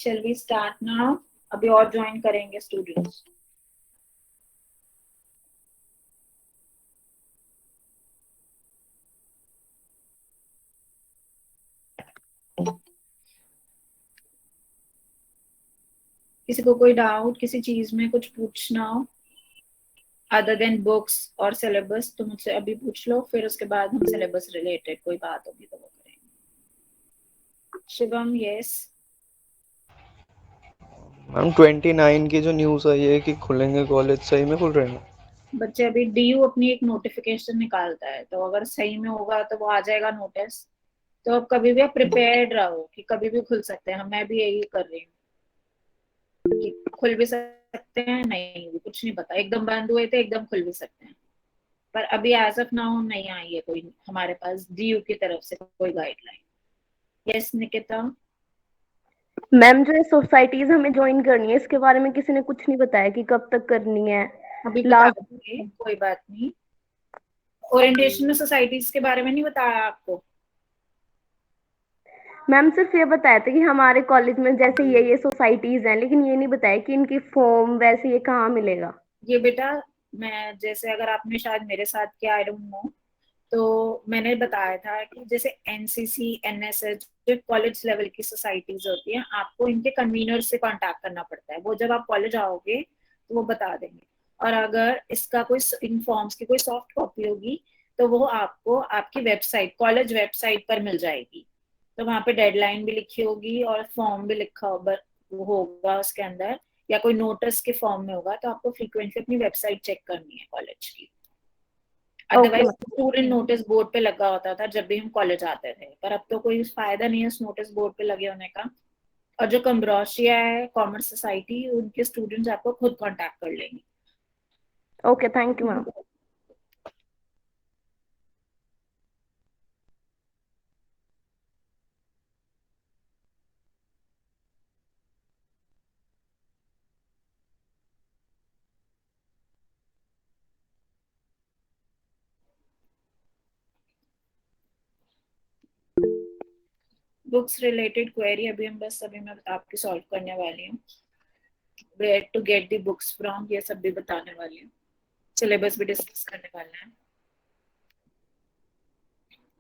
Shall we start now? अभी और join करेंगे स्टूडेंट्स. किसी को कोई डाउट किसी चीज में कुछ पूछना हो अदर देन बुक्स और सिलेबस तो मुझसे अभी पूछ लो, फिर उसके बाद हम सिलेबस रिलेटेड कोई बात होगी तो वो करेंगे. शिवम. यस मैम 29 की जो न्यूज़ आई है कि खुलेंगे कॉलेज, सही में खुल रहे हैं? बच्चे, अभी डीयू अपनी एक नोटिफिकेशन निकालता है, तो अगर सही में होगा तो वो आ जाएगा नोटिस. तो अब कभी भी आप प्रिपेयर्ड रहो कि कभी भी खुल सकते हैं. मैं भी यही कर रही हूँ कि खुल भी सकते हैं, नहीं भी कुछ नहीं पता. एकदम बंद हुए थे, एकदम खुल भी सकते हैं. पर अभी एज ऑफ नाउ नहीं आई है कोई हमारे पास डीयू की तरफ से कोई गाइडलाइन. यस निकिता. मैम जो सोसाइटीज हमें ज्वाइन करनी है इसके बारे में किसी ने कुछ नहीं बताया कि कब तक करनी है. अभी बता लास्ट देंगे, कोई बात नहीं. ओरिएंटेशन में सोसाइटीज के बारे में नहीं बताया आपको? मैम सिर्फ ये बताया था कि हमारे कॉलेज में जैसे ये सोसाइटीज हैं, लेकिन ये नहीं बताया कि इनकी फॉर्म वैसे ये कहाँ मिलेगा. ये बेटा, मैं जैसे अगर आपने शायद मेरे साथ किया, आई डोंट नो, तो मैंने बताया था कि जैसे एनसीसी एनएसएस जो कॉलेज लेवल की सोसाइटीज होती हैं, आपको इनके कन्वीनर से कांटेक्ट करना पड़ता है. वो जब आप कॉलेज आओगे तो वो बता देंगे. और अगर इसका कोई इन फॉर्म्स की कोई सॉफ्ट कॉपी होगी तो वो आपको आपकी वेबसाइट, कॉलेज वेबसाइट पर मिल जाएगी. तो वहां पे डेडलाइन भी लिखी होगी और फॉर्म भी लिखा होगा उसके अंदर, या कोई नोटिस के फॉर्म में होगा. तो आपको फ्रीक्वेंटली अपनी वेबसाइट चेक करनी है कॉलेज की. Okay otherwise ma'am. Student notice board पे लगा होता था जब भी हम कॉलेज आते थे, पर अब तो कोई फायदा नहीं है उस नोटिस बोर्ड पे लगे होने का. और जो कम्ब्रोशिया है, कॉमर्स सोसाइटी, उनके स्टूडेंट्स आपको खुद कांटेक्ट कर लेंगे. Okay, thank you ma'am. Books related query अभी मैं आपकी सॉल्व करने वाली हूँ. Where to get the books from, ये सब भी बताने वाली हूँ. सिलेबस भी डिस्कस करने वाले हैं.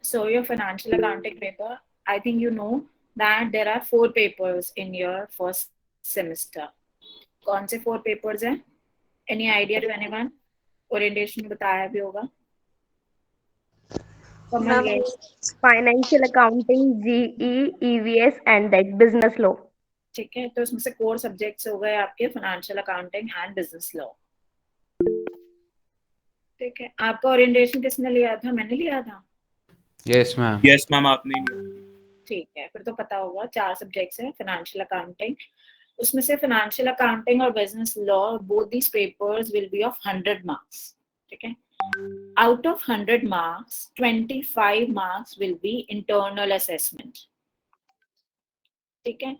So your financial accounting paper, I think you know that there are 4 papers in your first semester. कौन से 4 papers हैं? Any idea to anyone? Orientation में बताया भी होगा. Kamal. Yes. Financial accounting, GE, EVS and that business law. ठीक है, तो इसमें से कोर सब्जेक्ट्स हो गए आपके financial accounting and business law. ठीक है, आपका ओरिएंटेशन किसने लिया था? मैंने लिया था. Yes ma'am. यस मैम, आपने. ठीक है, फिर तो पता होगा. 4 सब्जेक्ट्स हैं फाइनेंशियल अकाउंटिंग. उसमें से फाइनेंशियल अकाउंटिंग और business law, both these papers will be of 100 marks. ठीक है. Out of 100 marks 25 marks will be internal assessment. ठीक है.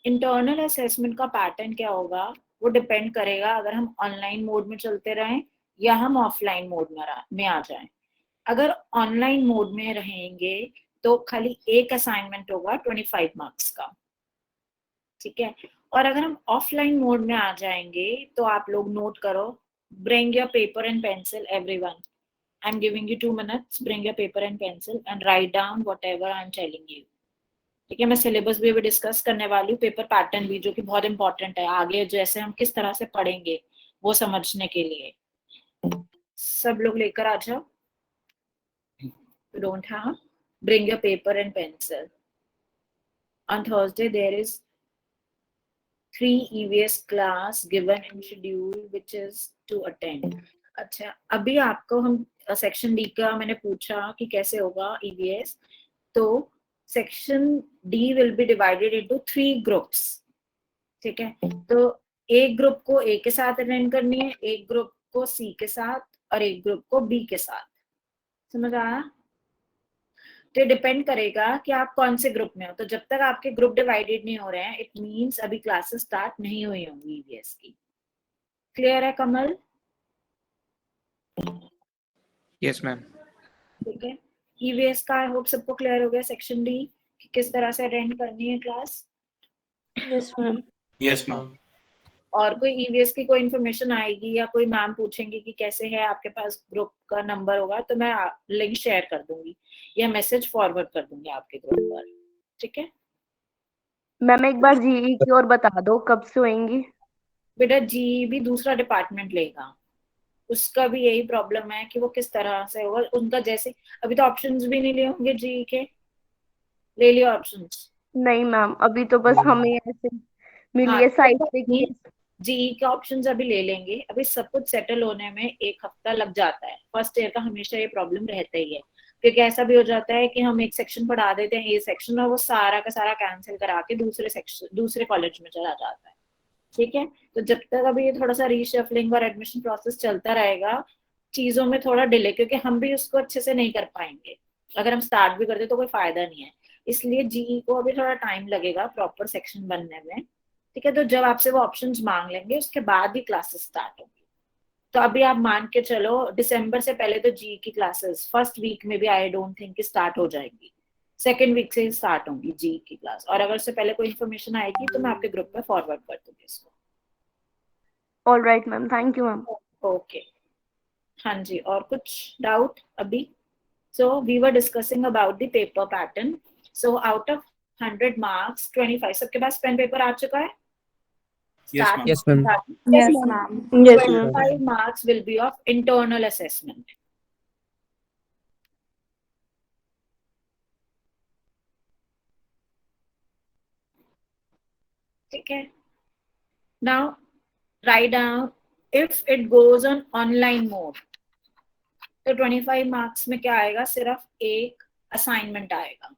इंटरनल असेसमेंट का पैटर्न क्या होगा वो डिपेंड करेगा अगर हम ऑनलाइन मोड में चलते रहें या हम ऑफलाइन मोड में आ जाएं. अगर ऑनलाइन मोड में रहेंगे तो खाली एक असाइनमेंट होगा 25 मार्क्स का. ठीक है. और अगर हम ऑफलाइन मोड में आ जाएंगे तो आप लोग नोट करो. Bring your paper and pencil everyone. I am giving you 2 minutes. Bring your paper and pencil and write down whatever I am telling you. ठीक है. मैं सिलेबस भी डिस्कस करने वाली हूँ, पेपर पैटर्न भी, जो कि बहुत इंपॉर्टेंट है आगे जैसे हम किस तरह से पढ़ेंगे वो समझने के लिए. सब लोग लेकर आ जाओ. You don't have, bring your paper and pencil. On Thursday there is 3 EVS class given in schedule which is to attend. अच्छा, अभी आपको हम सेक्शन डी का मैंने पूछा कि कैसे होगा EVS. तो section D will be divided into 3 groups. ठीक है. तो एक ग्रुप को ए के साथ अटेंड करनी है, एक ग्रुप को सी के साथ और एक ग्रुप को बी के साथ. समझ आया? तो ये डिपेंड करेगा कि आप कौन से ग्रुप में हो. तो जब तक आपके ग्रुप डिवाइडेड नहीं हो रहे हैं, इट मींस अभी क्लासेस स्टार्ट नहीं हुई होंगी ईवीएस की. क्लियर है कमल? Yes ma'am. ठीक है. ईवीएस का आई होप सबको क्लियर हो गया. सेक्शन डी कि किस तरह से अटेंड करनी है class. Yes ma'am. Yes, ma'am. और कोई ईवीएस की कोई इन्फॉर्मेशन आएगी या कोई मैम पूछेंगे कि कैसे है, आपके पास ग्रुप का नंबर होगा तो मैं लिंक शेयर कर दूंगी या मैसेज फॉरवर्ड कर दूंगी आपके ग्रुप पर, ठीक है। मैम एक बार जीई की और बता दो कब से होएंगी? बेटा जी भी दूसरा डिपार्टमेंट लेगा, उसका भी यही प्रॉब्लम है कि वो किस तरह से होगा उनका। जैसे अभी तो ऑप्शंस भी नहीं लिए होंगे जी के, ले लियो ऑप्शंस? नहीं मैम, अभी तो बस हमें ऐसे मिली हाँ है तो साइट कोई पे नहीं, कि जीई के ऑप्शंस अभी ले लेंगे। अभी सब कुछ सेटल होने में 1 हफ्ता लग जाता है। फर्स्ट ईयर का हमेशा ये प्रॉब्लम रहता ही है, क्योंकि ऐसा भी हो जाता है कि हम एक सेक्शन पढ़ा देते हैं, ए सेक्शन, और वो सारा का सारा कैंसिल करा के दूसरे सेक्शन दूसरे कॉलेज में चला जाता है, ठीक है। तो जब तक अभी ये थोड़ा सा रीशफलिंग और एडमिशन प्रोसेस चलता रहेगा, चीजों में थोड़ा डिले, क्योंकि हम भी उसको अच्छे से नहीं कर पाएंगे। अगर हम स्टार्ट भी करते तो कोई फायदा नहीं है, इसलिए जीई को अभी थोड़ा टाइम लगेगा प्रॉपर सेक्शन बनने में, ठीक है। तो जब आपसे वो ऑप्शंस मांग लेंगे उसके बाद ही क्लासेस स्टार्ट होंगी। तो अभी आप मान के चलो दिसंबर से पहले तो जी की क्लासेस फर्स्ट वीक में भी आई डोंट थिंक स्टार्ट हो जाएंगी, सेकेंड वीक से ही स्टार्ट होंगी जी की क्लास। और अगर उससे पहले कोई इन्फॉर्मेशन आएगी तो मैं आपके ग्रुप पे फॉरवर्ड कर दूंगी इसको। All right ma'am, thank you ma'am. Okay, हाँ जी, और कुछ डाउट अभी? So we were discussing about the paper pattern. So out of 100 marks 25, सबके पास पेन पेपर आ चुका है? Yes, Start. ma'am. Yes, ma'am. Yes ma'am. Yes ma'am. 25 marks will be of internal assessment. ठीक है। Now write down if it goes on online mode, तो 25 marks में क्या आएगा? सिर्फ एक असाइनमेंट आएगा,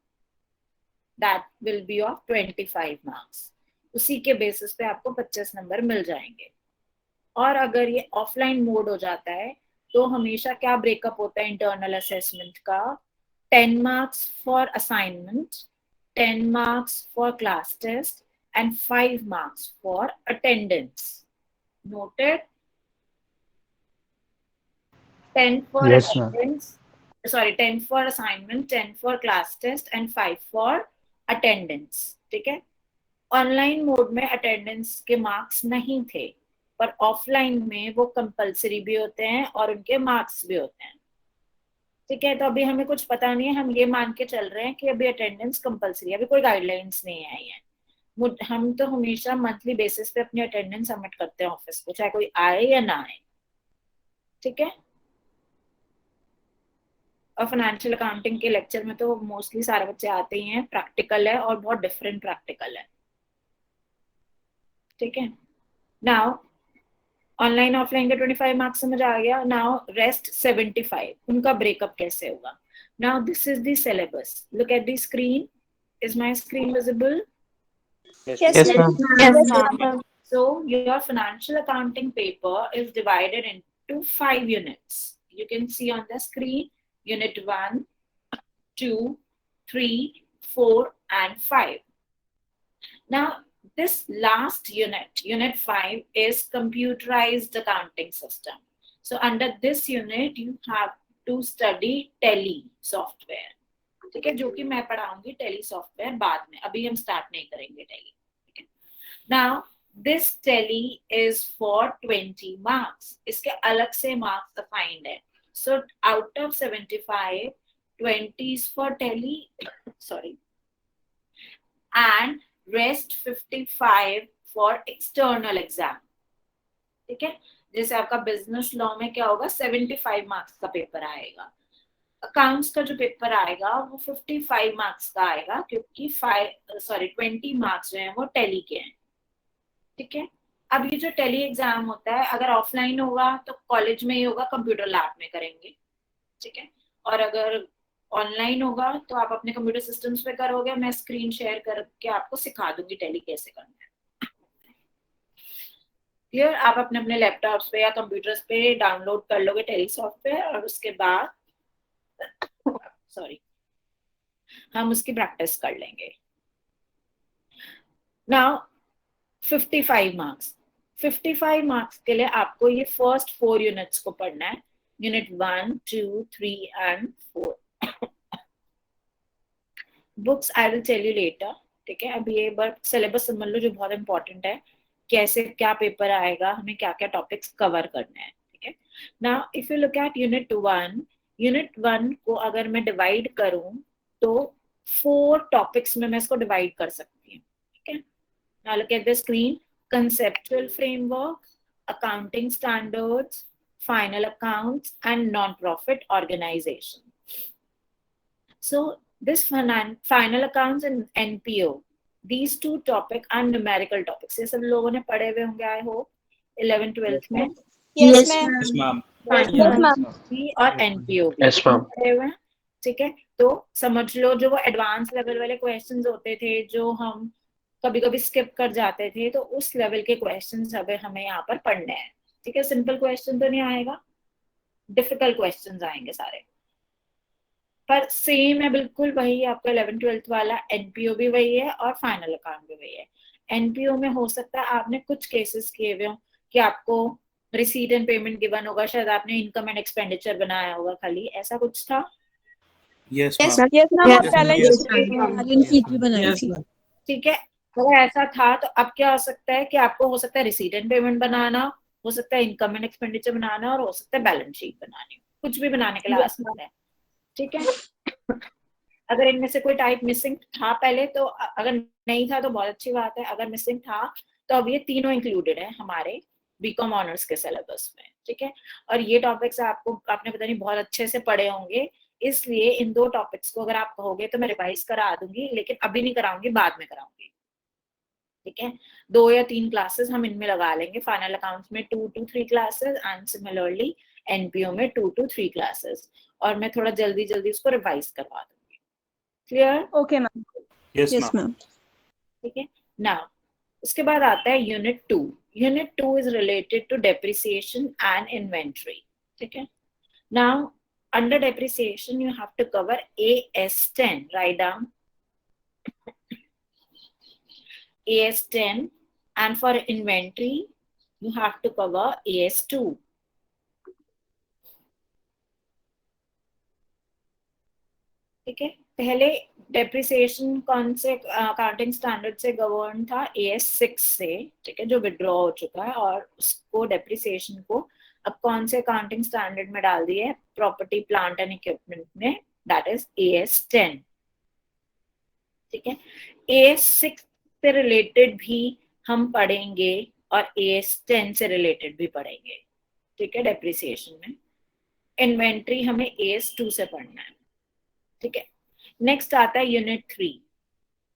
that will be of 25 marks. उसी के बेसिस पे आपको 25 नंबर मिल जाएंगे। और अगर ये ऑफलाइन मोड हो जाता है तो हमेशा क्या ब्रेकअप होता है इंटरनल असेसमेंट का? 10 marks for assignment, 10 marks for class test, and 5 marks for attendance. Noted? 10 for Yes, ma'am. attendance, sorry, 10 for assignment, 10 for class test, and 5 for attendance. ठीक है। ऑनलाइन मोड में अटेंडेंस के marks नहीं थे, पर offline में वो कंपलसरी भी होते हैं और उनके मार्क्स भी होते हैं, ठीक है। तो अभी हमें कुछ पता नहीं है, हम ये मान के चल रहे हैं कि अभी अटेंडेंस कंपलसरी है, अभी कोई गाइडलाइंस नहीं आई है। हम तो हमेशा मंथली बेसिस पे अपनी अटेंडेंस सबमिट करते हैं ऑफिस को, चाहे कोई आए या ना आए, ठीक है। और फाइनेंशियल अकाउंटिंग के लेक्चर में तो मोस्टली सारे बच्चे आते ही हैं, प्रैक्टिकल है और बहुत डिफरेंट प्रैक्टिकल है, ठीक है। नाउ ऑनलाइन ऑफलाइन के 25 मार्क्स समझ आ गया। नाउ रेस्ट 75 उनका ब्रेकअप कैसे होगा? Now this is the syllabus, look at the screen, is my screen visible? Yes, ma'am. Yes ma'am. So your financial accounting paper is divided into 5 units. You can see on the screen unit 1, 2, 3, 4 and 5. Now this last unit, unit 5, is computerized accounting system. So under this unit you have to study Tally software. ठीक है, जो कि मैं पढ़ाऊंगी Tally software बाद में, अभी हम start नहीं करेंगे Tally, ठीक है। Now this Tally is for 20 marks. इसके अलग से marks defined है. So out of 75, 20 is for Tally, sorry, and rest 55 for external exam, ठीक है। जैसे आपका बिजनेस लॉ में क्या होगा, 75 मार्क्स का पेपर आएगा, अकाउंट्स का जो पेपर आएगा वो 55 मार्क्स का आएगा, क्योंकि 20 मार्क्स जो है वो टेली के हैं, ठीक है। अब ये जो टेली एग्जाम होता है, अगर ऑफलाइन होगा तो कॉलेज में ही होगा, कंप्यूटर लैब में करेंगे, ठीक है। और अगर ऑनलाइन होगा तो आप अपने कंप्यूटर सिस्टम्स पे करोगे, मैं स्क्रीन शेयर करके आपको सिखा दूंगी टेली कैसे करना है। क्लियर? आप अपने अपने लैपटॉप्स पे या कंप्यूटर्स पे डाउनलोड कर लोगे टेली सॉफ्टवेयर, और उसके बाद सॉरी हम उसकी प्रैक्टिस कर लेंगे। नाउ 55 मार्क्स, 55 मार्क्स के लिए आपको ये फर्स्ट 4 यूनिट्स को पढ़ना है, unit 1, 2, 3 and 4. Books I will tell you later, ठीक है, अब ये बार सिलेबस समझ लो जो बहुत इंपॉर्टेंट है, कैसे क्या पेपर आएगा, हमें क्या क्या टॉपिक्स कवर करने हैं। ठीक है, now if you look at unit one को अगर मैं डिवाइड करूं तो 4 टॉपिक्स में मैं इसको डिवाइड कर सकती हूँ। ठीक है, now look at the screen, conceptual framework, accounting standards, final accounts, and non-profit organization. So this final accounts and NPO, these 2 topic are numerical topics. ये सब लोगों ने पढ़े हुए होंगे आई होप 11th 12th में। Yes, ma'am. Yes, ma'am. Yes, ma'am. भी और NPO भी Yes, ma'am. पढ़े हुए हैं। ठीक है, तो समझ लो जो वो एडवांस लेवल वाले क्वेश्चंस होते थे जो हम कभी कभी स्किप कर जाते थे, तो उस लेवल के क्वेश्चंस अब हमें यहाँ पर पढ़ने हैं। ठीक है, सिंपल क्वेश्चन तो नहीं आएगा, डिफिकल्ट क्वेश्चंस आएंगे सारे, पर सेम है बिल्कुल वही आपका 11th 12th वाला। एनपीओ भी वही है और फाइनल अकाउंट भी वही है। एनपीओ में हो सकता है आपने कुछ केसेस किए हुए हो कि आपको रिसीट एंड पेमेंट गिवन होगा, शायद आपने इनकम एंड एक्सपेंडिचर बनाया होगा खाली, ऐसा कुछ था। Yes, Yes, ma'am. yes, ma'am. Yes, और बैलेंस yes, शीट भी बनाई थी। ठीक है, अगर ऐसा था तो अब क्या हो सकता है कि आपको हो सकता है रिसीट एंड पेमेंट बनाना, हो सकता है इनकम एंड एक्सपेंडिचर बनाना, और हो सकता है बैलेंस शीट बनानी, कुछ भी बनाने के लिए आ सकता है। ठीक है, अगर इनमें से कोई टाइप मिसिंग था पहले तो, अगर नहीं था तो बहुत अच्छी बात है, अगर मिसिंग था तो अब ये तीनों इंक्लूडेड है हमारे बीकॉम ऑनर्स के सिलेबस में। ठीक है, और ये टॉपिक्स आपने पता नहीं बहुत अच्छे से पढ़े होंगे, इसलिए इन 2 टॉपिक्स को अगर आप कहोगे तो मैं रिवाइज करा दूंगी, लेकिन अभी नहीं कराऊंगी, बाद में कराऊंगी। ठीक है, 2 या 3 क्लासेस हम इनमें लगा लेंगे, फाइनल अकाउंट्स में 2 to 3 classes and similarly NPO में 2 to 3 क्लासेस, और मैं थोड़ा जल्दी जल्दी उसको रिवाइज करवा दूंगी। Clear? Okay, ma'am. Yes, Yes, ma'am. ma'am. ठीक है, नाउ उसके बाद आता है unit 2। Unit 2 is related to depreciation and inventory. ठीक है, now under depreciation you have to cover AS10, write down AS10, and for inventory you have to cover AS2. ठीक है, पहले डेप्रिसिएशन कौन से अकाउंटिंग स्टैंडर्ड से गवर्न था? AS6 से। ठीक है, जो विड्रॉ हो चुका है, और उसको डेप्रिसिएशन को अब कौन से अकाउंटिंग स्टैंडर्ड में डाल दिए? प्रॉपर्टी प्लांट एंड इक्विपमेंट में, दैट इज AS10। ठीक है, AS6 से रिलेटेड भी हम पढ़ेंगे और AS10 से रिलेटेड भी पढ़ेंगे। ठीक है, डेप्रिसिएशन में। इन्वेंट्री हमें AS2 से पढ़ना है। ठीक है, नेक्स्ट आता है unit 3।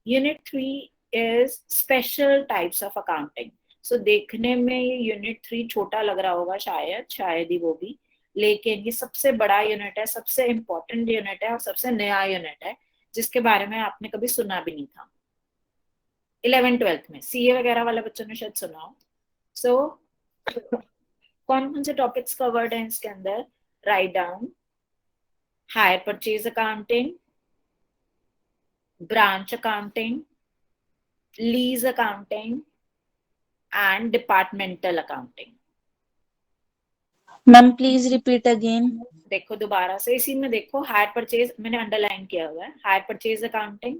Unit 3 is special types of accounting. So देखने में ये यूनिट 3 छोटा लग रहा होगा, शायद ही वो भी, लेकिन ये सबसे बड़ा यूनिट है, सबसे इंपॉर्टेंट यूनिट है और सबसे नया यूनिट है, जिसके बारे में आपने कभी सुना भी नहीं था 11th 12th में। सीए वगैरह वाले बच्चों ने शायद सुना हो। सो कौन कौन से टॉपिक्स कवर्ड हैं इसके अंदर? Write down higher purchase accounting, branch accounting, lease accounting, and departmental accounting. Ma'am please repeat again. देखो दोबारा से, इसी में देखो, हायर परचेज मैंने अंडरलाइन किया हुआ है, hire purchase accounting,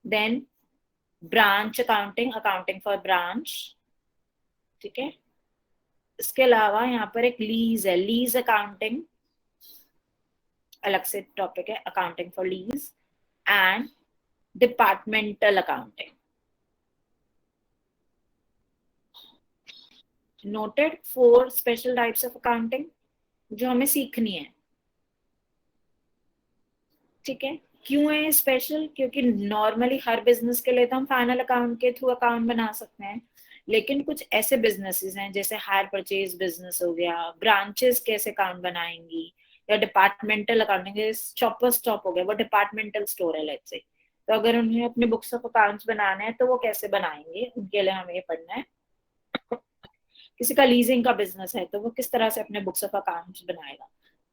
then branch accounting, accounting for branch. ठीक है, इसके अलावा यहाँ पर एक लीज है, लीज अकाउंटिंग अलग से टॉपिक है, accounting for lease, and departmental accounting. Noted 4 special types of accounting जो हमें सीखनी है। ठीक है, क्यों है स्पेशल? क्योंकि नॉर्मली हर बिजनेस के लिए तो हम फाइनल अकाउंट के थ्रू अकाउंट बना सकते हैं, लेकिन कुछ ऐसे बिजनेसेस हैं जैसे हायर परचेज बिजनेस हो गया, ब्रांचेस कैसे अकाउंट बनाएंगी, या डिपार्टमेंटल अकाउंटिंग, शॉपर स्टॉप हो गया, वो डिपार्टमेंटल स्टोर है लेट्स से, तो अगर उन्हें अपने बुक्स ऑफ अकाउंट्स बनाना है तो वो कैसे बनाएंगे, उनके लिए हमें ये पढ़ना है। किसी का लीजिंग का बिजनेस है तो वो किस तरह से अपने बुक्स ऑफ अकाउंट्स बनाएगा।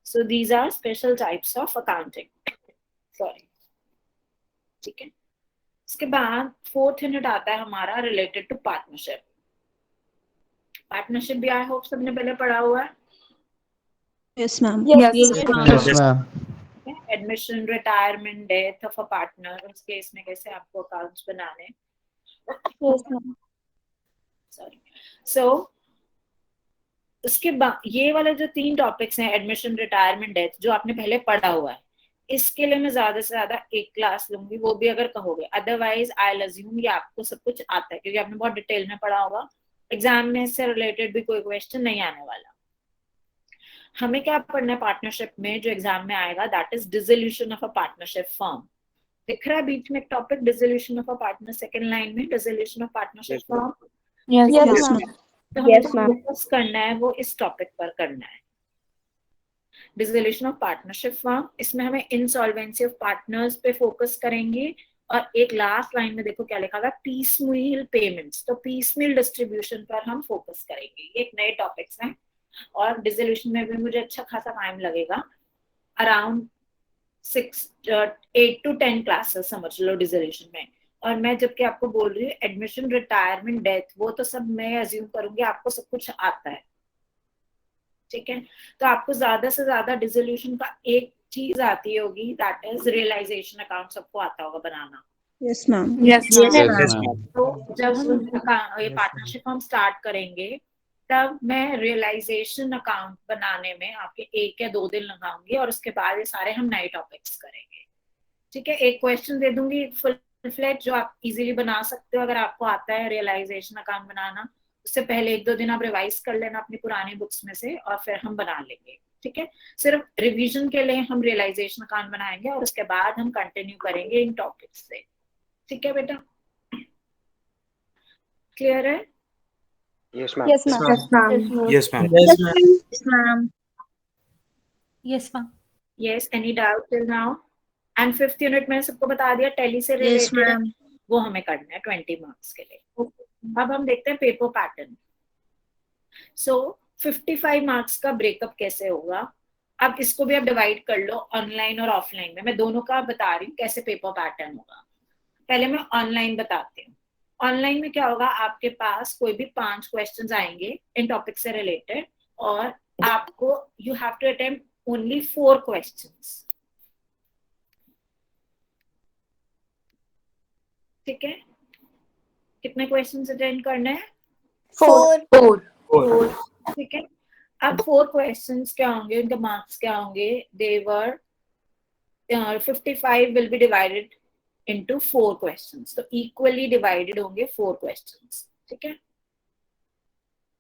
So these are special types of accounting. Sorry, ठीक है, इसके बाद 4th यूनिट आता है हमारा रिलेटेड टू पार्टनरशिप। पार्टनरशिप भी आई होप सबने पहले पढ़ा हुआ है। Yes, ma'am. Yes, ma'am. Yes, ma'am. Admission, retirement, death of a partner, उस केस में कैसे आपको अकाउंट्स बनाने। Yes, ma'am. सॉरी। सो उसके बाद ये वाले जो 3 टॉपिक्स हैं, एडमिशन, रिटायरमेंट, डेथ, जो आपने पहले पढ़ा हुआ है, इसके लिए मैं ज्यादा से ज्यादा 1 क्लास लूंगी, वो भी अगर कहोगे। अदरवाइज आई अज्यूम ये आपको सब कुछ आता है क्योंकि आपने बहुत डिटेल में पढ़ा होगा। एग्जाम में इससे रिलेटेड भी कोई क्वेश्चन नहीं आने वाला। हमें क्या पढ़ना है पार्टनरशिप में जो एग्जाम में आएगा, that is dissolution of a partnership firm. दिख रहा है बीच में एक topic, dissolution of a partner, second line में dissolution of partnership firm. Yes, Yes, ma'am. ma'am. तो हमें Yes, जो ma'am. फोकस करना है वो इस टॉपिक पर करना है, डिसोल्यूशन ऑफ पार्टनरशिप फर्म। इसमें हमें इंसॉल्वेंसी ऑफ पार्टनर्स पे फोकस करेंगे। और एक लास्ट लाइन में देखो क्या लिखा हुआ है, पीसमील पेमेंट्स, तो पीसमील डिस्ट्रीब्यूशन पर हम फोकस करेंगे। ये एक नए टॉपिक्स हैं और डिसोल्यूशन में भी मुझे अच्छा खासा टाइम लगेगा, अराउंड 8 to 10 क्लासेस समझ लो डिसोल्यूशन में। और मैं जबकि आपको बोल रही हूँ एडमिशन, रिटायरमेंट, डेथ, वो तो सब मैं अज्यूम करूंगी आपको सब कुछ आता है, ठीक है। तो आपको ज्यादा से ज्यादा डिसोल्यूशन का एक चीज आती होगी, दैट इज रियलाइजेशन अकाउंट, सबको आता होगा बनाना। Yes, ma'am. Yes, Yes, ma'am. Yes, ma'am. ma'am. तो जब हम ये पार्टनरशिप हम स्टार्ट करेंगे तब मैं रियलाइजेशन अकाउंट बनाने में आपके 1 या 2 दिन लगाऊंगी और उसके बाद ये सारे हम नए टॉपिक्स करेंगे, ठीक है। एक क्वेश्चन दे दूंगी फुल फ्लेज जो आप इजीली बना सकते हो अगर आपको आता है रियलाइजेशन अकाउंट बनाना। उससे पहले 1-2 दिन आप रिवाइज कर लेना अपनी पुरानी बुक्स में से और फिर हम बना लेंगे, ठीक है। सिर्फ रिवीजन के लिए हम रियलाइजेशन अकाउंट बनाएंगे और उसके बाद हम कंटिन्यू करेंगे इन टॉपिक्स से, ठीक है बेटा। क्लियर है? Yes ma'am. Yes, ma'am. Yes, ma'am. Yes, ma'am. Yes, ma'am. Yes, ma'am. Yes, ma'am. Yes, any doubt till now? And 5th unit मैंने सबको बता दिया, टेली से Yes, रिलेटेड ma'am. वो हमें करना है 20 मार्क्स के लिए। अब हम देखते हैं पेपर पैटर्न। सो 55 मार्क्स का ब्रेकअप कैसे होगा। अब इसको भी आप डिवाइड कर लो ऑनलाइन और ऑफलाइन में, मैं दोनों का बता रही हूँ कैसे पेपर पैटर्न होगा। पहले मैं ऑनलाइन बताती हूँ। ऑनलाइन में क्या होगा, आपके पास कोई भी 5 क्वेश्चंस आएंगे इन टॉपिक से रिलेटेड और आपको you have to attempt only 4 questions, ठीक है। कितने क्वेश्चंस अटेंड करने हैं? 4. ठीक है। अब 4 क्वेश्चंस क्या होंगे, उनके मार्क्स क्या होंगे, देवर 55 will be divided into 4 questions, तो इक्वली डिवाइडेड होंगे 4 क्वेश्चंस, ठीक है।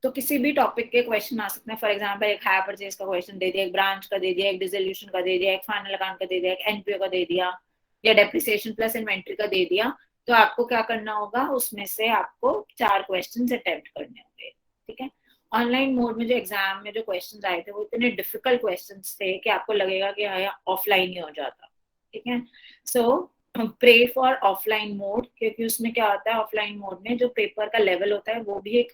तो किसी भी टॉपिक के क्वेश्चन आ सकते हैं। फॉर एग्जांपल एक हायर परचेज का क्वेश्चन दे दिया, एक ब्रांच का दे दिया, एक डिसोल्यूशन का दे दिया, एक फाइनल अकाउंट का दे दिया, एक एनपीओ का दे दिया, या डेप्रिसिएशन प्लस इन्वेंट्री का दे दिया। तो आपको क्या करना होगा, उसमें से आपको 4 क्वेश्चन अटेम्प्ट करने होंगे, ठीक है। ऑनलाइन मोड में जो एग्जाम में जो क्वेश्चन आए थे वो इतने डिफिकल्ट क्वेश्चन थे कि आपको लगेगा कि ऑफलाइन ही हो जाता, ठीक है। सो प्रे फॉर ऑफलाइन मोड, क्योंकि उसमें क्या होता है ऑफलाइन मोड में जो पेपर का लेवल होता है वो भी एक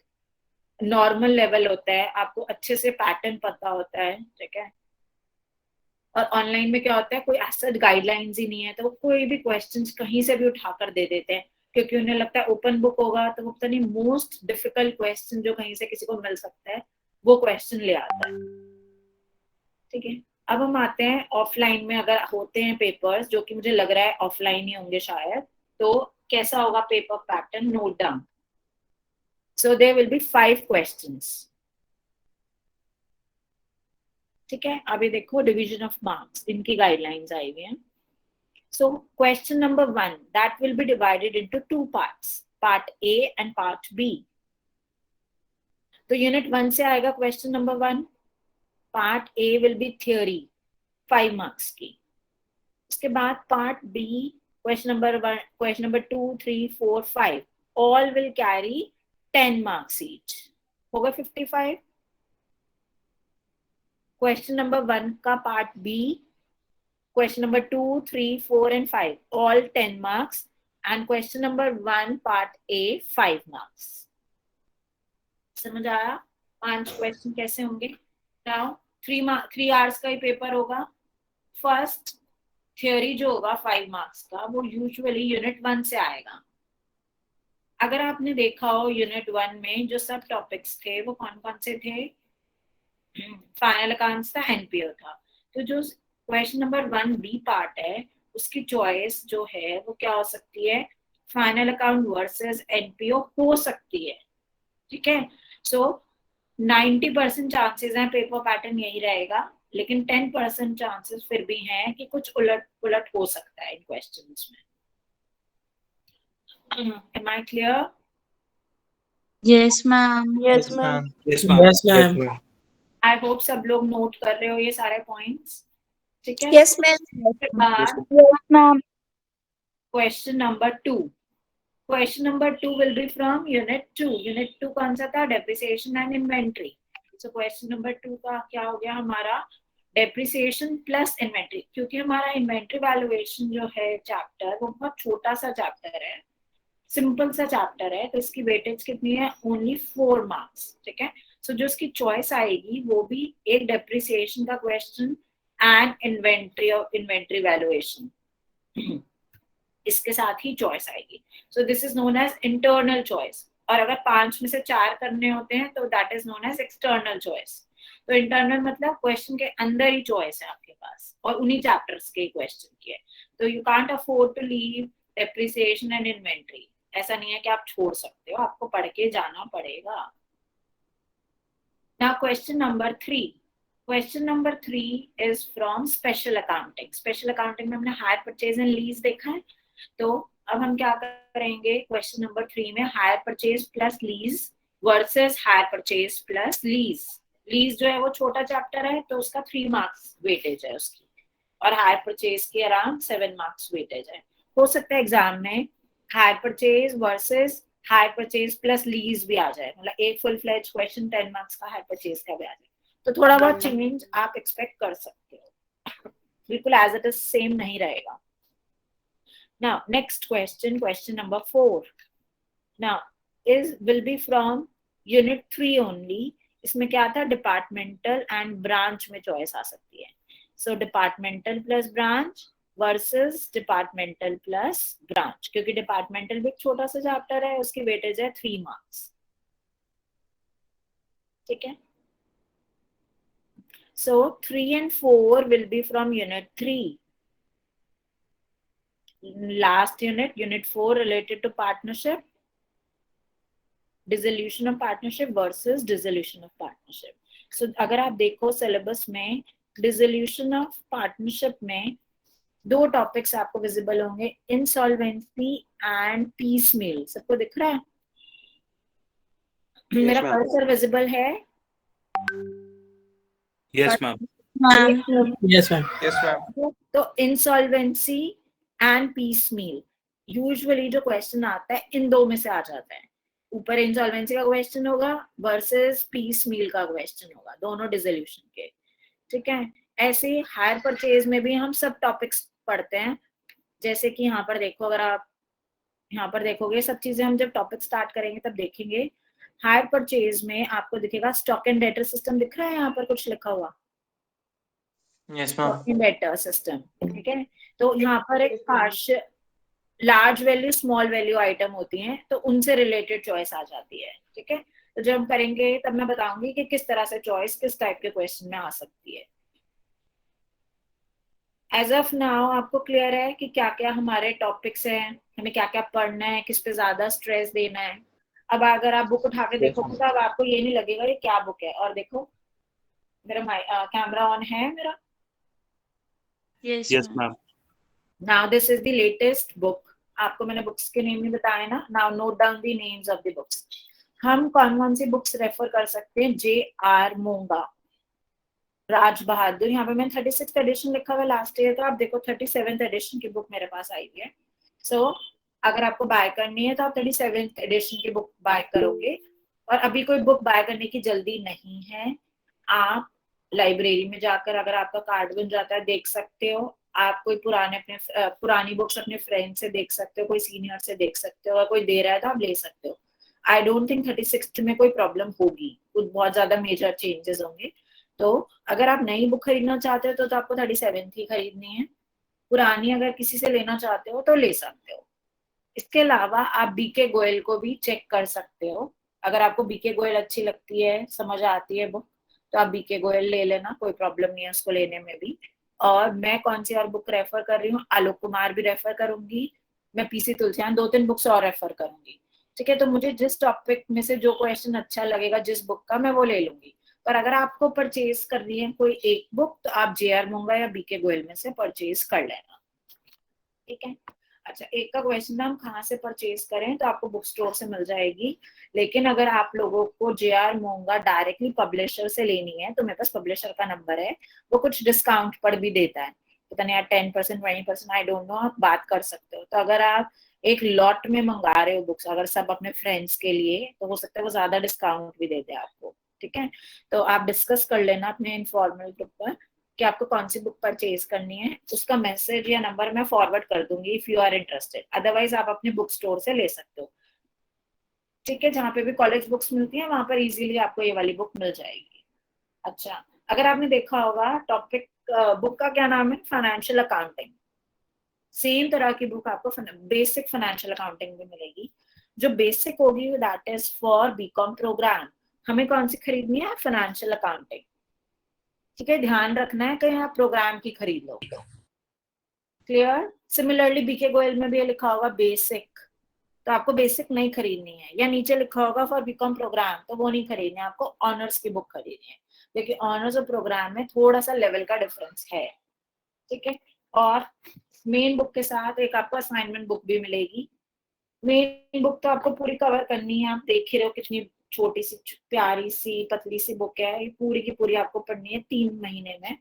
नॉर्मल लेवल होता है, आपको अच्छे से पैटर्न पता होता है, ठीक है। और ऑनलाइन में क्या होता है, कोई ऐसा गाइडलाइंस ही नहीं है, तो वो कोई भी क्वेश्चंस कहीं से भी उठाकर दे देते हैं क्योंकि उन्हें लगता है ओपन बुक होगा तो वो पता नहीं मोस्ट डिफिकल्ट क्वेश्चन जो कहीं से किसी को मिल सकता है वो क्वेश्चन ले आता है, ठीक है। अब हम आते हैं ऑफलाइन में, अगर होते हैं पेपर्स, जो कि मुझे लग रहा है ऑफलाइन ही होंगे शायद, तो कैसा होगा paper pattern, note down. So there will be 5 questions, ठीक है। अभी देखो डिवीजन ऑफ मार्क्स, इनकी गाइडलाइंस आई हुई हैं। So question number 1 that will be divided into 2 parts, part A and part B. तो यूनिट 1 से आएगा question number 1। Part A will be theory 5 marks की। उसके बाद part B question number 2, 3, 4, 5 all will carry 10 marks each, होगा 55। Question number 1 का part B, question number 2, 3, 4 and 5 all 10 marks and question number 1 part A 5 marks। समझ आया? 5 question कैसे होंगे। Now 3 hours का ही पेपर होगा। फर्स्ट थ्योरी जो होगा 5 marks का वो यूजुअली यूनिट 1 से आएगा। अगर आपने देखा हो यूनिट 1 में जो सब टॉपिक्स थे वो कौन कौन से थे, फाइनल अकाउंट्स था, एनपीओ था। तो जो क्वेश्चन नंबर 1B पार्ट है, उसकी चॉइस जो है वो क्या हो सकती है, फाइनल अकाउंट वर्सेस एनपीओ हो सकती है, ठीक है। सो 90% चांसेस हैं पेपर पैटर्न यही रहेगा, लेकिन 10% चांसेस फिर भी हैं कि कुछ उलट पुलट हो सकता है इन क्वेश्चंस में। Am I clear? Yes, ma'am. Yes, ma'am. Yes, ma'am. Yes, ma'am. I hope सब लोग नोट कर रहे हो ये सारे पॉइंट्स, ठीक है। Yes, ma'am. Yes, ma'am. Question number 2, question number 2 will be from unit 2। Unit 2 कौन सा था, depreciation and inventory. So question number 2 का क्या हो गया हमारा, डेप्रिसिएशन प्लस इन्वेंट्री। क्योंकि हमारा इन्वेंट्री वैल्यूएशन जो है चैप्टर वो बहुत छोटा सा चैप्टर है, सिंपल सा चैप्टर है, तो इसकी वेटेज कितनी है, ओनली 4 मार्क्स, ठीक है। सो जो इसकी चॉइस आएगी वो भी एक डेप्रिसिएशन का क्वेश्चन एंड इन्वेंट्री और इन्वेंट्री वैल्यूएशन, इसके साथ ही चॉइस आएगी। So this is known as internal choice. और अगर 5 में से 4 करने होते हैं तो that is known as external choice. तो इंटरनल मतलब क्वेश्चन के अंदर ही चॉइस है आपके पास और उन्हीं चैप्टर्स के क्वेश्चन की है। तो you can't afford to leave depreciation and inventory, ऐसा नहीं है कि आप छोड़ सकते हो, आपको पढ़ के जाना पड़ेगा। Now question number 3, question number 3 is from special accounting. Special accounting में हमने हायर परचेज एंड लीज देखा है, तो अब हम क्या करेंगे, क्वेश्चन नंबर 3 में hire purchase plus lease versus hire purchase plus lease. Lease जो है वो छोटा चैप्टर है तो उसका 3 मार्क्स वेटेज है उसकी, और हायर परचेज की अराउंड 7 मार्क्स वेटेज है। हो सकता है एग्जाम में hire purchase versus hire purchase plus lease भी आ जाए, मतलब एक फुल फ्लेज क्वेश्चन 10 मार्क्स का हायर परचेज का भी आ जाए, तो थोड़ा बहुत चेंज आप एक्सपेक्ट कर सकते हो, बिल्कुल एज इट इज सेम नहीं रहेगा। Now, next question, question number 4. Now, will be from unit 3 only. इसमें क्या था, डिपार्टमेंटल एंड ब्रांच में चॉइस आ सकती है। So departmental plus branch versus departmental plus branch, क्योंकि डिपार्टमेंटल भी एक छोटा सा चैप्टर है, उसकी वेटेज है 3 मार्क्स, ठीक है। So 3 and 4 will be from unit 3. Last unit, unit 4 related to partnership, dissolution of partnership versus dissolution of partnership. So अगर आप देखो सिलेबस में dissolution of partnership में 2 टॉपिक्स आपको विजिबल होंगे, इंसॉल्वेंसी एंड पीसमेल। सबको दिख रहा है? मेरा कर्सर विजिबल है? Yes, ma'am. Ma'am. Yes, ma'am. Yes, ma'am. तो इंसॉल्वेंसी एंड पीसमेल यूजुअली जो क्वेश्चन आता है इन 2 में से आ जाता है। ऊपर इंसॉल्वेंसी का क्वेश्चन होगा वर्सेस पीसमेल का क्वेश्चन होगा, दोनों डिसोल्यूशन के, ठीक है। ऐसे ही हायर परचेज में भी हम सब टॉपिक्स पढ़ते हैं, जैसे कि यहाँ पर देखो, अगर आप यहाँ पर देखोगे सब चीजें हम जब टॉपिक स्टार्ट करेंगे तब देखेंगे। हायर परचेज में आपको दिखेगा स्टॉक एंड डेटर सिस्टम, दिख रहा है यहाँ पर कुछ लिखा हुआ, Yes, ma'am. Stock and debtor system, ठीक है। तो यहाँ पर एक partial large value small value item होती हैं, तो उनसे रिलेटेड चॉइस आ जाती है, ठीक है। तो जब हम करेंगे तब मैं बताऊंगी कि किस तरह से चॉइस किस टाइप के क्वेश्चन में आ सकती है। एज ऑफ नाउ आपको क्लियर है कि क्या क्या हमारे टॉपिक्स हैं, हमें क्या क्या पढ़ना है, किस पे ज्यादा स्ट्रेस देना है। अब अगर आप बुक उठा के देखोगे तो अब आपको ये नहीं लगेगा ये क्या बुक है। और देखो मेरा कैमरा ऑन है मेरा। Yes, Yes, ma'am. ma'am. Now this is the latest book. आपको मैंने बुक्स के नेम नहीं बताए ना। Now note down the names of the books. हम कौन कौन सी बुक्स रेफर कर सकते हैं? J.R. मोंगा, राज बहादुर, यहाँ पे मैंने 36th एडिशन लिखा हुआ लास्ट ईयर, तो आप देखो 37th एडिशन की बुक मेरे पास आई हुई है। सो अगर आपको बाय करनी है तो आप 37th एडिशन की बुक बाय करोगे। और अभी कोई बुक बाय करने की जल्दी नहीं है, आप लाइब्रेरी में जाकर अगर आपका कार्ड बन जाता है देख सकते हो। आप कोई पुरानी बुक्स अपने फ्रेंड से देख सकते हो, कोई सीनियर से देख सकते हो, अगर कोई दे रहा है तो आप ले सकते हो। आई डोंट थिंक 36th में कोई प्रॉब्लम होगी, कुछ बहुत ज्यादा मेजर चेंजेस होंगे। तो अगर आप नई बुक खरीदना चाहते हो तो आपको 37th ही खरीदनी है। पुरानी अगर किसी से लेना चाहते हो तो ले सकते हो। इसके अलावा आप बीके गोयल को भी चेक कर सकते हो। अगर आपको बीके गोयल अच्छी लगती है, समझ आती है बुक, तो आप बीके गोयल ले लेना, कोई प्रॉब्लम नहीं है उसको लेने में भी। और मैं कौन सी और बुक रेफर कर रही हूँ, आलोक कुमार भी रेफर करूंगी, मैं पीसी तुलसियान 2-3 बुक्स और रेफर करूंगी। ठीक है, तो मुझे जिस टॉपिक में से जो क्वेश्चन अच्छा लगेगा जिस बुक का, मैं वो ले लूंगी। पर अगर आपको परचेज करनी है कोई एक बुक, तो आप JR मोंगा या BK गोयल में से परचेज कर लेना। ठीक है। अच्छा, एक का क्वेश्चन था हम कहाँ से परचेज करें, तो आपको बुक स्टोर से मिल जाएगी। लेकिन अगर आप लोगों को JR मोंगा डायरेक्टली पब्लिशर से लेनी है, तो मेरे पास पब्लिशर का नंबर है, वो कुछ डिस्काउंट पर भी देता है, पता नहीं यार 10% 20%, आई डोंट नो, आप बात कर सकते हो। तो अगर आप एक लॉट में मंगा रहे हो बुक्स, अगर सब अपने फ्रेंड्स के लिए, तो हो सकता है वो ज्यादा डिस्काउंट भी दे दे आपको। ठीक है, तो आप डिस्कस कर लेना अपने इनफॉर्मल ग्रुप पर कि आपको कौन सी बुक परचेज करनी है। उसका मैसेज या नंबर मैं फॉरवर्ड कर दूंगी if you are interested, otherwise आप अपने बुक स्टोर से ले सकते हो। ठीक है, जहाँ पे भी कॉलेज बुक्स मिलती है वहां पर इजीली आपको ये वाली बुक मिल जाएगी। अच्छा, अगर आपने देखा होगा टॉपिक, बुक का क्या नाम है, फाइनेंशियल अकाउंटिंग। सेम तरह की बुक आपको बेसिक फाइनेंशियल अकाउंटिंग में मिलेगी। जो बेसिक होगी that is for BCom programme. हमें कौन सी खरीदनी है, फाइनेंशियल अकाउंटिंग। ठीक है, ध्यान रखना है कहीं आप प्रोग्राम की खरीद लो। क्लियर। सिमिलरली BK गोयल में भी ये लिखा होगा बेसिक, तो आपको बेसिक नहीं खरीदनी है, या नीचे लिखा होगा फॉर बीकॉम प्रोग्राम, तो वो नहीं खरीदनी है, आपको ऑनर्स की बुक खरीदनी है, क्योंकि ऑनर्स और प्रोग्राम में थोड़ा सा लेवल का डिफरेंस है। ठीक है, और मेन बुक के साथ एक आपको असाइनमेंट बुक भी मिलेगी। मेन बुक तो आपको पूरी कवर करनी है, आप देख ही रहे हो कितनी छोटी सी प्यारी सी पतली सी बुक है, ये पूरी की पूरी आपको पढ़नी है 3 महीने में।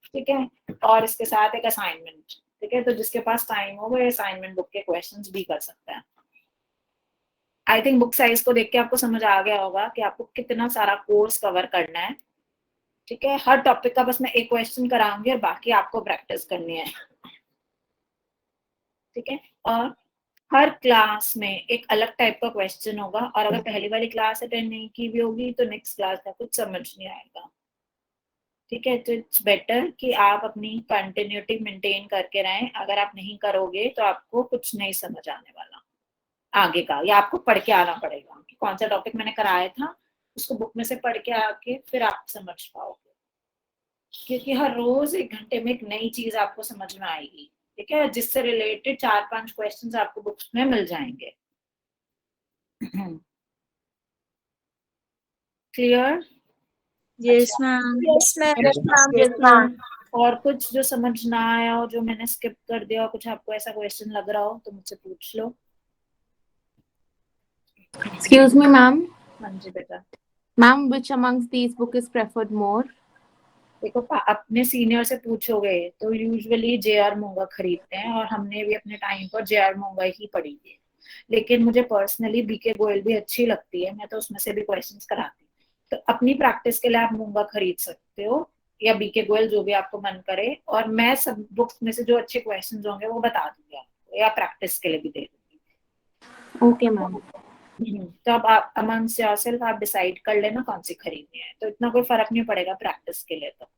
ठीक है, और इसके साथ एक असाइनमेंट। ठीक है, तो जिसके पास टाइम हो वो असाइनमेंट बुक के क्वेश्चंस भी कर सकता है। आई थिंक बुक साइज को देख के आपको समझ आ गया होगा कि आपको कितना सारा कोर्स कवर करना है। ठीक है, हर टॉपिक का बस मैं एक क्वेश्चन कराऊंगी और बाकी आपको प्रैक्टिस करनी है। ठीक है, और हर क्लास में एक अलग टाइप का क्वेश्चन होगा, और अगर पहली वाली क्लास अटेंड नहीं की भी होगी तो नेक्स्ट क्लास में कुछ समझ नहीं आएगा। ठीक है, तो इट्स बेटर कि आप अपनी कंटिन्यूटी मेंटेन करके रहें। अगर आप नहीं करोगे तो आपको कुछ नहीं समझ आने वाला आगे का, या आपको पढ़ के आना पड़ेगा कि कौन सा टॉपिक मैंने कराया था, उसको बुक में से पढ़ के आके फिर आप समझ पाओगे, क्योंकि हर रोज 1 घंटे में एक नई चीज आपको समझ में आएगी। ठीक है, जिससे रिलेटेड 4-5 क्वेश्चंस आपको बुक्स में मिल जाएंगे। Clear. Yes, ma'am. Yes, ma'am. Yes, ma'am. Yes, ma'am. और कुछ जो समझ ना आया हो, जो मैंने स्किप कर दिया हो, कुछ आपको ऐसा क्वेश्चन लग रहा हो तो मुझसे पूछ लो। Excuse me, ma'am. हाँ जी बेटा। Ma'am, which amongst these book is preferred more? देखो, अपने सीनियर से पूछोगे तो यूजुअली JR मोंगा खरीदते हैं, और हमने भी अपने टाइम पर JR मोंगा ही पढ़ी है। लेकिन मुझे पर्सनली BK गोयल भी अच्छी लगती है, मैं तो उसमें से भी क्वेश्चंस कराती हूँ। तो अपनी प्रैक्टिस के लिए आप मोंगा खरीद सकते हो, या BK गोयल, जो भी आपको मन करे, और मैं सब बुक्स में से जो अच्छे क्वेश्चंस होंगे वो बता दूंगी आपको, या प्रैक्टिस के लिए भी दे दूंगी। Okay, ma'am. तो अब आप अमंग्स योरसेल्फ आप डिसाइड कर लेना कौन सी खरीदनी है, तो इतना कोई फर्क नहीं पड़ेगा प्रैक्टिस के लिए तो।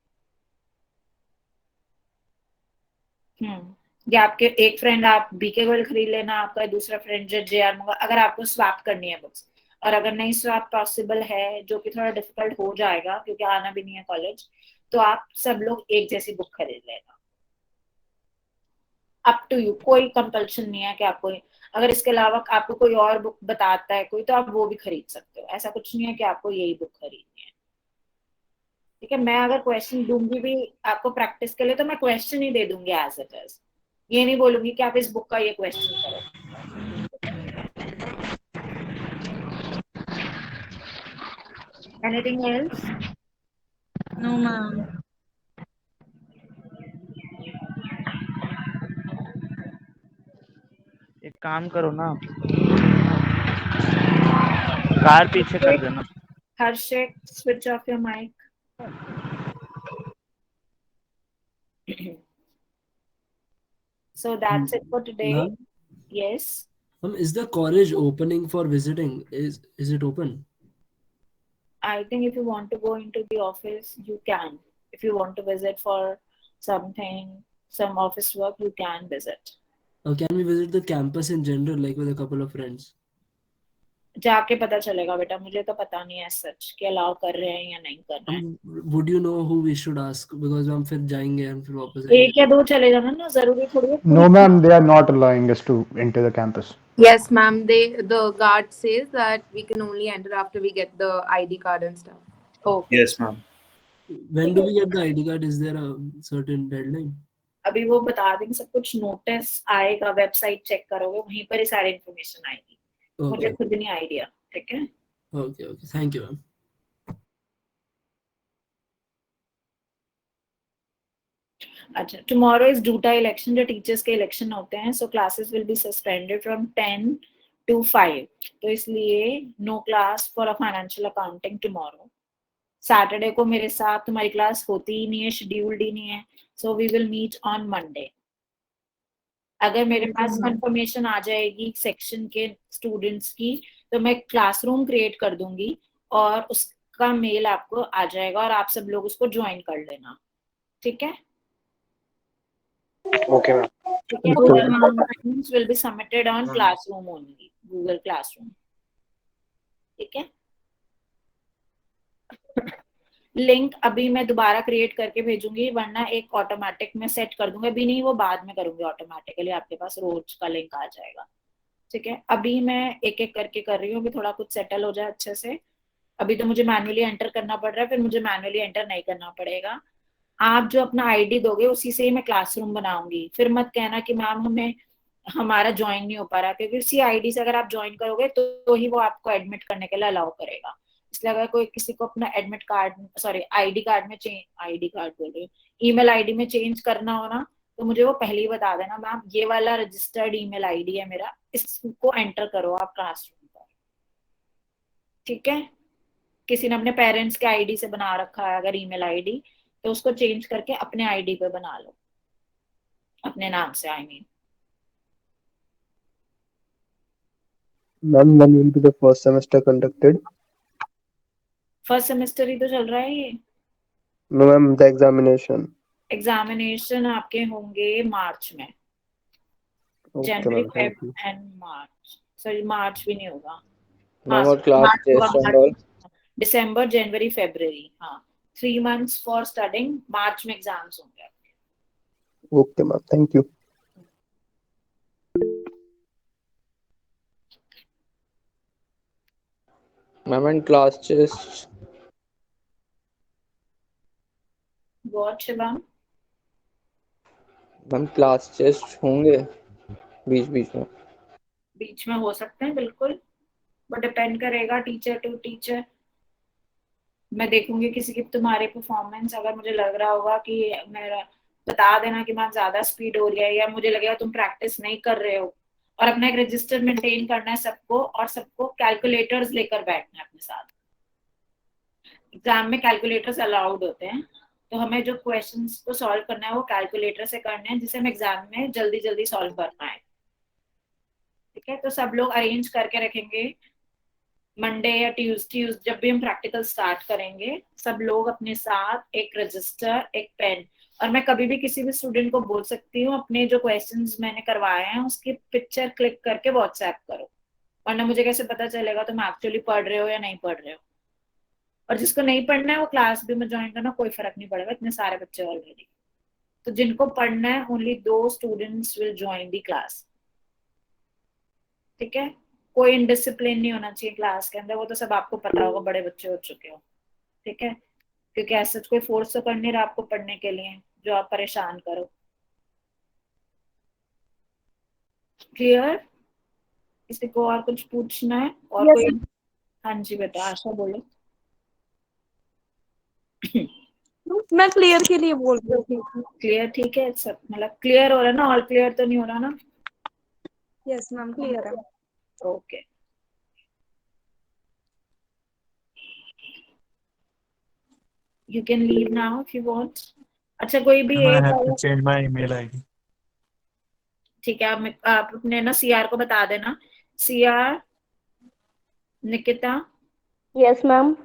या आपके एक फ्रेंड आप BK गोयल खरीद लेना, आपका दूसरा फ्रेंड जो JR मोंगा, अगर आपको स्वैप करनी है बुक्स। और अगर नहीं स्वैप पॉसिबल है, जो कि थोड़ा डिफिकल्ट हो जाएगा क्योंकि आना भी नहीं है कॉलेज, तो आप सब लोग एक जैसी बुक खरीद लेना। अप टू यू, कोई कंपल्शन नहीं है कि आपको, अगर इसके अलावा आपको कोई और बुक बताता है कोई, तो आप वो भी खरीद सकते हो, ऐसा कुछ नहीं है कि आपको यही बुक खरीदनी है। ठीक है, मैं अगर क्वेश्चन दूंगी भी आपको प्रैक्टिस के लिए, तो मैं क्वेश्चन ही दे दूंगी एज इट इज, ये नहीं बोलूंगी कि आप इस बुक का ये क्वेश्चन करो। Anything else? No, ma'am. एक काम करो ना, कार पीछे कर देना। हर्षित, switch off your mic. So that's it for today. Ma'am, Yes. is the college opening for visiting? Is it open? I think if you want to go into the office, you can. If you want to visit for something, some office work, you can visit. Or can we visit the campus in general, like with a couple of friends? जाके पता चलेगा बेटा, मुझे तो पता नहीं है सच कि अलाउ कर रहे हैं या नहीं कर रहे हैं। Would you know who we should ask? Because हम फिर जाएंगे and फिर वापस एक आएंगे. या दो चले जाना ना, जरूरी थोड़ी है। No, ma'am, they are not allowing us to enter the campus. Yes, ma'am. The guard says that we can only enter after we get the ID card and stuff. Okay, Yes, ma'am. When do we get the ID card? Is there a certain deadline? अभी वो बता देंगे सब कुछ, notice आएगा, website check करोगे वहीं पर ही सारी इन्फॉर्मेशन आएगी। मुझे Okay. खुद नहीं आइडिया, ठीक है। Okay. Okay. Thank you, ma'am. अच्छा, टुमारो इज डूटा इलेक्शन, जो टीचर्स के इलेक्शन होते हैं, so classes will be suspended from 10 to 5, तो इसलिए no class for a financial accounting tomorrow. Saturday को मेरे साथ तुम्हारी क्लास होती ही नहीं है, शेड्यूल्ड ही नहीं है, so we will meet on Monday. अगर मेरे पास कंफर्मेशन आ जाएगी सेक्शन के स्टूडेंट्स की, तो मैं क्लासरूम क्रिएट कर दूंगी और उसका मेल आपको आ जाएगा और आप सब लोग उसको ज्वाइन कर लेना, ठीक है। Okay, ma'am. Assignments will be submitted on classroom only, Google Classroom, ठीक है। लिंक अभी मैं दोबारा क्रिएट करके भेजूंगी, वरना एक ऑटोमेटिक में सेट कर दूंगा, अभी नहीं, वो बाद में करूंगी, ऑटोमेटिकली आपके पास रोज का लिंक आ जाएगा, ठीक है। अभी मैं एक एक करके कर रही हूँ, अभी थोड़ा कुछ सेटल हो जाए अच्छे से। अभी तो मुझे मैन्युअली एंटर करना पड़ रहा है, फिर मुझे मैन्युअली एंटर नहीं करना पड़ेगा। आप जो अपना आईडी दोगे उसी से ही मैं क्लासरूम बनाऊंगी, फिर मत कहना कि मैम हमें हमारा ज्वाइन नहीं हो पा रहा, क्योंकि उसी आईडी से अगर आप ज्वाइन करोगे तो ही वो आपको एडमिट करने के लिए अलाउ करेगा। इसलिए अगर कोई किसी को अपना admit card, sorry ID card में चेंज, आईडी कार्ड बोल रही हूँ, ईमेल आईडी में चेंज करना हो ना, तो मुझे वो पहले ही बता देना, मैम ये वाला रजिस्टर्ड ईमेल आईडी है मेरा, इसको एंटर करो आप क्लासरूम पर, ठीक है। किसी ने अपने पेरेंट्स के आईडी से बना रखा है अगर ईमेल आईडी, तो उसको चेंज करके अपने आईडी पे बना लो, अपने नाम से, I mean. Ma'am, when will be the first semester conducted? First semester ही तो चल रहा है ये। No, ma'am, the examination. Examination आपके होंगे मार्च में, Okay, January, ma'am, thank Feb you. And March, sorry March भी नहीं होगा, Ma'am, और class मार्च test होगा, and all? December, January, February, हाँ 3 months फॉर स्टडिंग, मार्च में एग्जाम्स होंगे। Okay, ma'am, thank you. Ma'am, and class test? बहुत Shivam, Ma'am, class test होंगे बीच में? बीच में हो सकते हैं बिल्कुल, बट डिपेंड करेगा टीचर टू टीचर। मैं देखूंगी किसी की तुम्हारे परफॉर्मेंस, अगर मुझे लग रहा होगा कि मेरा, बता देना कि मैम ज्यादा स्पीड हो रही है, या मुझे लगेगा तुम प्रैक्टिस नहीं कर रहे हो, और अपना एक रजिस्टर मेंटेन करना है सबको, और सबको कैलकुलेटर्स लेकर बैठना है अपने साथ। एग्जाम में कैलकुलेटर्स अलाउड होते हैं, तो हमें जो क्वेश्चंस को सॉल्व करना है वो कैलकुलेटर से करने हैं, जिसे हमें एग्जाम में जल्दी जल्दी सॉल्व करना है, ठीक है। तो सब लोग अरेंज करके रखेंगे, मंडे या ट्यूसडे जब भी हम प्रैक्टिकल स्टार्ट करेंगे, सब लोग अपने साथ एक रजिस्टर, एक पेन, और मैं कभी भी किसी भी स्टूडेंट को बोल सकती हूँ अपने जो क्वेश्चंस मैंने करवाए हैं उसकी पिक्चर क्लिक करके व्हाट्सएप करो, वरना मुझे कैसे पता चलेगा तुम एक्चुअली पढ़ रहे हो या नहीं पढ़ रहे हो। और जिसको नहीं पढ़ना है वो क्लास भी में ज्वाइन करना, कोई फर्क नहीं पड़ेगा, इतने सारे बच्चे ऑलरेडी। तो जिनको पढ़ना है only 2 students will join the class, ठीक है। कोई इनडिसिप्लिन नहीं होना चाहिए क्लास के अंदर, वो तो सब आपको पता होगा, बड़े बच्चे हो चुके हो, ठीक है। क्योंकि ऐसा कोई फोर्स तो कर नहीं रहा आपको पढ़ने के लिए जो आप परेशान करो। क्लियर? किसी को और कुछ पूछना है? और Yes, कोई? हाँ जी बेटा, आशा बोलो। मैं क्लियर के लिए बोल रही थी। क्लियर, ठीक है, सब मतलब क्लियर हो रहा है ना? ऑल क्लियर तो नहीं हो रहा ना? यस मैम, क्लियर है। Okay, you can leave now if you want. अच्छा, कोई भी I एक, have to change my email ID. ठीक है, आप अपने ना सीआर को बता देना। CR, Nikita, yes, ma'am.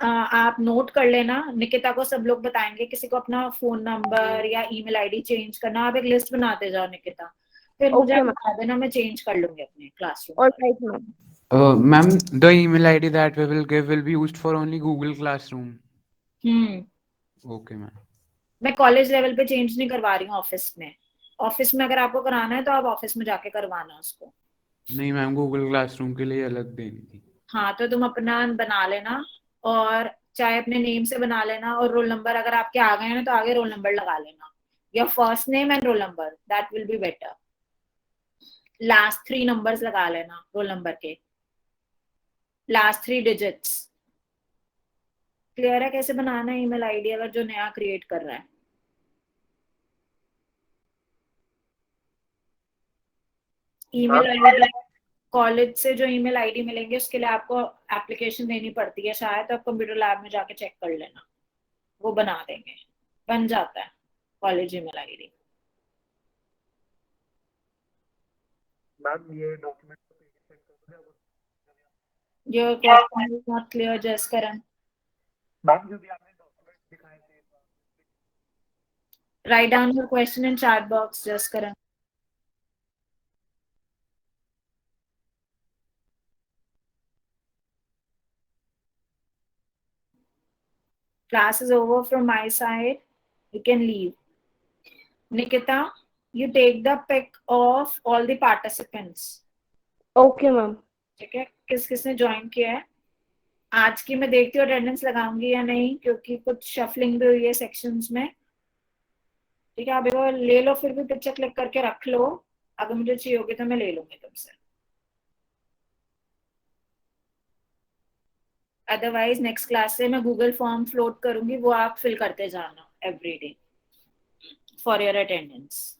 आप नोट कर लेना, निकिता को सब लोग बताएंगे, किसी को अपना फोन नंबर या ईमेल आईडी चेंज करना, आप एक लिस्ट बनाते जाओ निकिता, फिर मुझे Okay, आप ma'am. बता देना, मैं चेंज कर लूंगी अपने classroom. All right, ma'am. Ma'am, the email ID that we will give will be used for only Google Classroom. Okay, ma'am. मैं कॉलेज लेवल पे चेंज नहीं करवा रही हूँ ऑफिस में। ऑफिस में अगर आपको कराना है तो आप ऑफिस में जाके करवाना उसको। नहीं मैम, गूगल क्लासरूम के लिए अलग देनी थी। हाँ, तो तुम अपना बना लेना, और चाहे अपने नेम से बना लेना, और रोल नंबर अगर आपके आ गए हैं तो आगे रोल नंबर लगा लेना, या first name and roll number, that will be better. Last 3 numbers लगा लेना रोल नंबर के, लास्ट 3 डिजिट्स। क्लियर है कैसे बनाना है ईमेल आईडी अगर जो नया क्रिएट कर रहा है? ईमेल आईडी कॉलेज से जो ईमेल आईडी मिलेंगे उसके लिए आपको एप्लीकेशन देनी पड़ती है शायद, तो आप कंप्यूटर लैब में जाके चेक कर लेना, वो बना देंगे, बन जाता है कॉलेज ईमेल आईडी। मैम ये document your question is not clear Jaskaran. Ma'am जो भी आपने डॉक्यूमेंट दिखाए थे, write down your question in chat box Jaskaran. Class is over from my side. You can leave. Nikita, you take the pic of all the participants. Okay ma'am. ठीक है, किस किसने join किया है? आज की मैं देखती हूँ अटेंडेंस लगाऊंगी या नहीं, क्योंकि कुछ शफलिंग भी हुई है सेक्शंस में। ठीक है, आप एक बार ले लो, फिर भी पिक्चर क्लिक करके रख लो, अगर मुझे चाहिए होगी तो मैं ले लूंगी तुमसे। अदरवाइज नेक्स्ट क्लास से मैं गूगल फॉर्म फ्लोट करूंगी, वो आप फिल करते जाना every day for your attendance.